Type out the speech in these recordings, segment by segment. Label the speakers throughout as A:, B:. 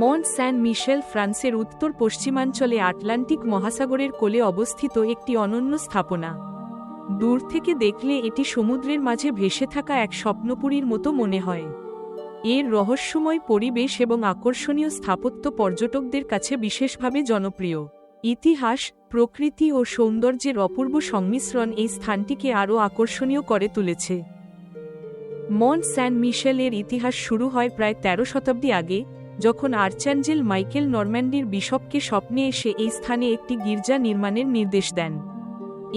A: Mont স্যান মিশেল ফ্রান্সের উত্তর পশ্চিমাঞ্চলে আটলান্টিক মহাসাগরের কোলে অবস্থিত একটি অনন্য স্থাপনা। দূর থেকে দেখলে এটি সমুদ্রের মাঝে ভেসে থাকা এক স্বপ্নপুরীর মতো মনে হয়। এর রহস্যময় পরিবেশ এবং আকর্ষণীয় স্থাপত্য পর্যটকদের কাছে বিশেষভাবে জনপ্রিয়। ইতিহাস, প্রকৃতি ও সৌন্দর্যের অপূর্ব সংমিশ্রণ এই স্থানটিকে আরও আকর্ষণীয় করে তুলেছে। মন্ট স্যান মিশেলের ইতিহাস শুরু হয় প্রায় ১৩ শতাব্দী আগে, যখন আর্চাঞ্জেল মাইকেল নরম্যান্ডির বিশপকে স্বপ্নে এসে এই স্থানে একটি গির্জা নির্মাণের নির্দেশ দেন।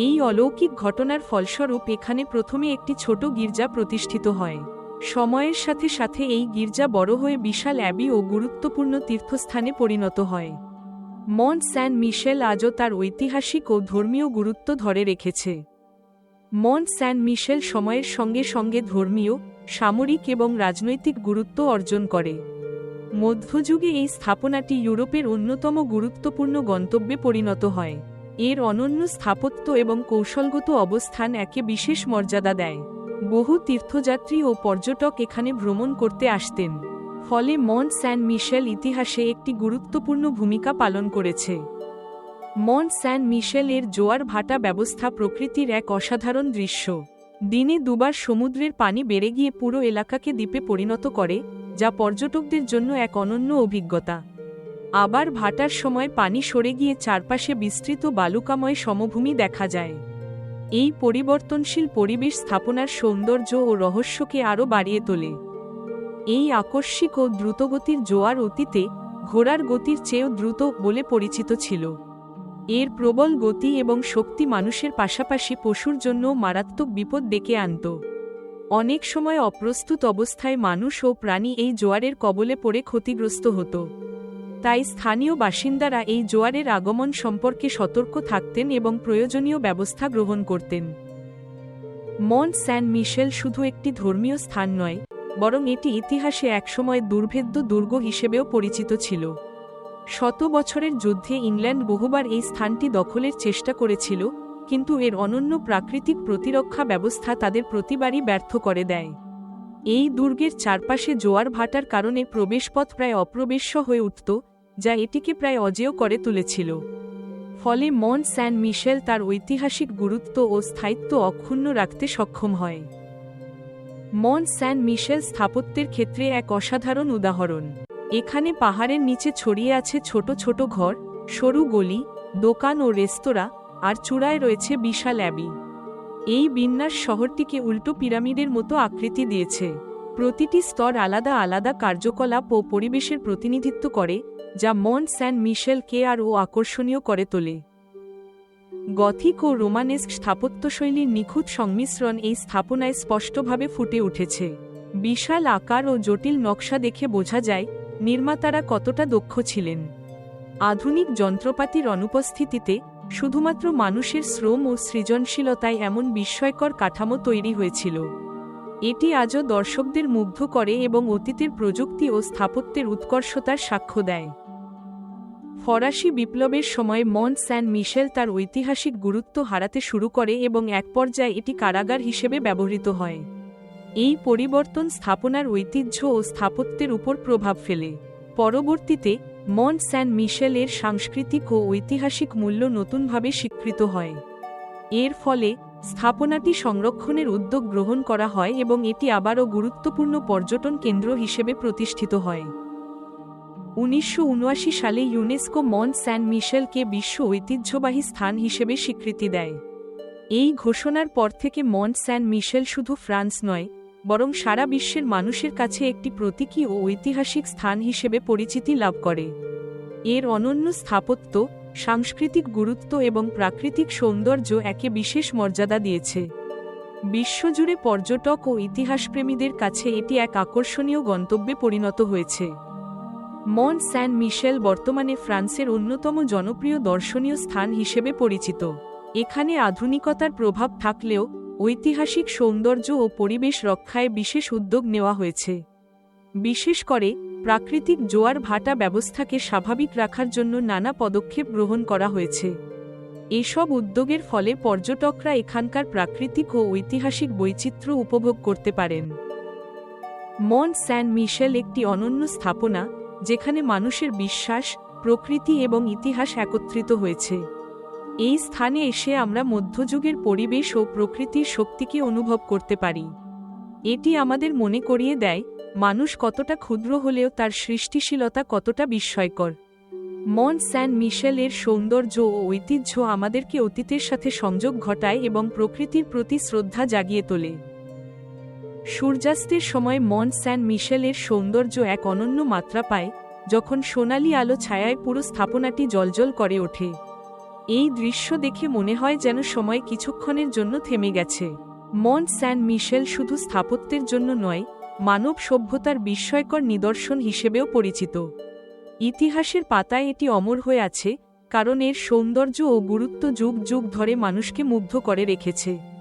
A: এই অলৌকিক ঘটনার ফলস্বরূপ এখানে প্রথমে একটি ছোট গির্জা প্রতিষ্ঠিত হয়। সময়ের সাথে সাথে এই গির্জা বড় হয়ে বিশাল অ্যাবি ও গুরুত্বপূর্ণ তীর্থস্থানে পরিণত হয়। মন্ট স্যান মিশেল আজও তার ঐতিহাসিক ও ধর্মীয় গুরুত্ব ধরে রেখেছে। মন্ট স্যান মিশেল সময়ের সঙ্গে সঙ্গে ধর্মীয়, সামরিক এবং রাজনৈতিক গুরুত্ব অর্জন করে। মধ্যযুগে এই স্থাপনাটি ইউরোপের অন্যতম গুরুত্বপূর্ণ গন্তব্যে পরিণত হয়। এর অনন্য স্থাপত্য এবং কৌশলগত অবস্থান একে বিশেষ মর্যাদা দেয়। বহু তীর্থযাত্রী ও পর্যটক এখানে ভ্রমণ করতে আসতেন। ফলে মন্ট স্যান মিশেল ইতিহাসে একটি গুরুত্বপূর্ণ ভূমিকা পালন করেছে। মন্ট স্যান মিশেল এর জোয়ার ভাটা ব্যবস্থা প্রকৃতির এক অসাধারণ দৃশ্য। দিনে দুবার সমুদ্রের পানি বেড়ে গিয়ে পুরো এলাকাকে দ্বীপে পরিণত করে, যা পর্যটকদের জন্য এক অনন্য অভিজ্ঞতা। আবার ভাটার সময় পানি সরে গিয়ে চারপাশে বিস্তৃত বালুকাময় সমভূমি দেখা যায়। এই পরিবর্তনশীল পরিবেশ স্থাপনার সৌন্দর্য ও রহস্যকে আরও বাড়িয়ে তোলে। এই আকস্মিক ও দ্রুতগতির জোয়ার অতীতে ঘোড়ার গতির চেয়েও দ্রুত বলে পরিচিত ছিল। এর প্রবল গতি এবং শক্তি মানুষের পাশাপাশি পশুর জন্যও মারাত্মক বিপদ ডেকে আনত। অনেক সময় অপ্রস্তুত অবস্থায় মানুষ ও প্রাণী এই জোয়ারের কবলে পড়ে ক্ষতিগ্রস্ত হতো। তাই স্থানীয় বাসিন্দারা এই জোয়ারের আগমন সম্পর্কে সতর্ক থাকতেন এবং প্রয়োজনীয় ব্যবস্থা গ্রহণ করতেন। মন্ট স্যান মিশেল শুধু একটি ধর্মীয় স্থান নয়, বরং এটি ইতিহাসে একসময় দুর্ভেদ্য দুর্গ হিসেবেও পরিচিত ছিল। শত বছরের যুদ্ধে ইংল্যান্ড বহুবার এই স্থানটি দখলের চেষ্টা করেছিল, কিন্তু এর অনন্য প্রাকৃতিক প্রতিরক্ষা ব্যবস্থা তাদের প্রতিবারই ব্যর্থ করে দেয়। এই দুর্গের চারপাশে জোয়ার ভাটার কারণে প্রবেশপথ প্রায় অপ্রবেশ্য হয়ে উঠত, যা এটিকে প্রায় অজেয় করে তুলেছিল। ফলে মন্ট স্যান মিশেল তার ঐতিহাসিক গুরুত্ব ও স্থায়িত্ব অক্ষুণ্ণ রাখতে সক্ষম হয়। মন্ট স্যান মিশেল স্থাপত্যের ক্ষেত্রে এক অসাধারণ উদাহরণ। এখানে পাহাড়ের নিচে ছড়িয়ে আছে ছোট ছোট ঘর, সরু গলি, দোকান ও রেস্তোরাঁ, আর চূড়ায় রয়েছে বিশাল অ্যাবি। এই বিন্যাস শহরটিকে উল্টো পিরামিডের মতো আকৃতি দিয়েছে। প্রতিটি স্তর আলাদা আলাদা কার্যকলাপ ও পরিবেশের প্রতিনিধিত্ব করে, যা মন্ট স্যান মিশেলকে আরও আকর্ষণীয় করে তোলে। গথিক ও রোমানেস্ক স্থাপত্যশৈলীর নিখুঁত সংমিশ্রণ এই স্থাপনায় স্পষ্টভাবে ফুটে উঠেছে। বিশাল আকার ও জটিল নকশা দেখে বোঝা যায় নির্মাতারা কতটা দক্ষ ছিলেন। আধুনিক যন্ত্রপাতির অনুপস্থিতিতে শুধুমাত্র মানুষের শ্রম ও সৃজনশীলতায় এমন বিস্ময়কর কাঠামো তৈরি হয়েছিল। এটি আজও দর্শকদের মুগ্ধ করে এবং অতীতের প্রযুক্তি ও স্থাপত্যের উৎকর্ষতার সাক্ষ্য দেয়। ফরাসি বিপ্লবের সময় মন্ট স্যান মিশেল তার ঐতিহাসিক গুরুত্ব হারাতে শুরু করে এবং এক পর্যায়ে এটি কারাগার হিসেবে ব্যবহৃত হয়। এই পরিবর্তন স্থাপনার ঐতিহ্য ও স্থাপত্যের উপর প্রভাব ফেলে। পরবর্তীতে মন্ট স্যান মিশেল এর সাংস্কৃতিক ও ঐতিহাসিক মূল্য নতুনভাবে স্বীকৃত হয়। এর ফলে স্থাপনাটি সংরক্ষণের উদ্যোগ গ্রহণ করা হয় এবং এটি আবারও গুরুত্বপূর্ণ পর্যটন কেন্দ্র হিসেবে প্রতিষ্ঠিত হয়। 1979 সালে ইউনেস্কো মন্ট স্যান মিশেলকে বিশ্ব ঐতিহ্যবাহী স্থান হিসেবে স্বীকৃতি দেয়। এই ঘোষণার পর থেকে মন্ট স্যান মিশেল শুধু ফ্রান্স নয়, বরং সারা বিশ্বের মানুষের কাছে একটি প্রতীকী ও ঐতিহাসিক স্থান হিসেবে পরিচিতি লাভ করে। এর অনন্য স্থাপত্য, সাংস্কৃতিক গুরুত্ব এবং প্রাকৃতিক সৌন্দর্য একে বিশেষ মর্যাদা দিয়েছে। বিশ্বজুড়ে পর্যটক ও ইতিহাসপ্রেমীদের কাছে এটি এক আকর্ষণীয় গন্তব্যে পরিণত হয়েছে। মন্ট স্যান মিশেল বর্তমানে ফ্রান্সের অন্যতম জনপ্রিয় দর্শনীয় স্থান হিসেবে পরিচিত। এখানে আধুনিকতার প্রভাব থাকলেও ঐতিহাসিক সৌন্দর্য ও পরিবেশ রক্ষায় বিশেষ উদ্যোগ নেওয়া হয়েছে। বিশেষ করে প্রাকৃতিক জোয়ার ভাটা ব্যবস্থাকে স্বাভাবিক রাখার জন্য নানা পদক্ষেপ গ্রহণ করা হয়েছে। এসব উদ্যোগের ফলে পর্যটকরা এখানকার প্রাকৃতিক ও ঐতিহাসিক বৈচিত্র্য উপভোগ করতে পারেন। মন্ট স্যান মিশেল একটি অনন্য স্থাপনা, যেখানে মানুষের বিশ্বাস, প্রকৃতি এবং ইতিহাস একত্রিত হয়েছে। এই স্থানে এসে আমরা মধ্যযুগের পরিবেশ ও প্রকৃতির শক্তিকে অনুভব করতে পারি। এটি আমাদের মনে করিয়ে দেয় মানুষ কতটা ক্ষুদ্র হলেও তার সৃষ্টিশীলতা কতটা বিস্ময়কর। মন্ট স্যান মিশেল-এর সৌন্দর্য ও ঐতিহ্য আমাদেরকে অতীতের সাথে সংযোগ ঘটায় এবং প্রকৃতির প্রতি শ্রদ্ধা জাগিয়ে তোলে। সূর্যাস্তের সময় মন্ট স্যান মিশেল-এর সৌন্দর্য এক অনন্য মাত্রা পায়, যখন সোনালি আলো ছায়ায় পুরো স্থাপনাটি জ্বলজ্বল করে ওঠে। এই দৃশ্য দেখে মনে হয় যেন সময় কিছুক্ষণের জন্য থেমে গেছে। মন্ট স্যান মিশেল শুধু স্থাপত্যের জন্য নয়, মানব সভ্যতার বিস্ময়কর নিদর্শন হিসেবেও পরিচিত। ইতিহাসের পাতায় এটি অমর হয়ে আছে, কারণ এর সৌন্দর্য ও গুরুত্ব যুগ যুগ ধরে মানুষকে মুগ্ধ করে রেখেছে।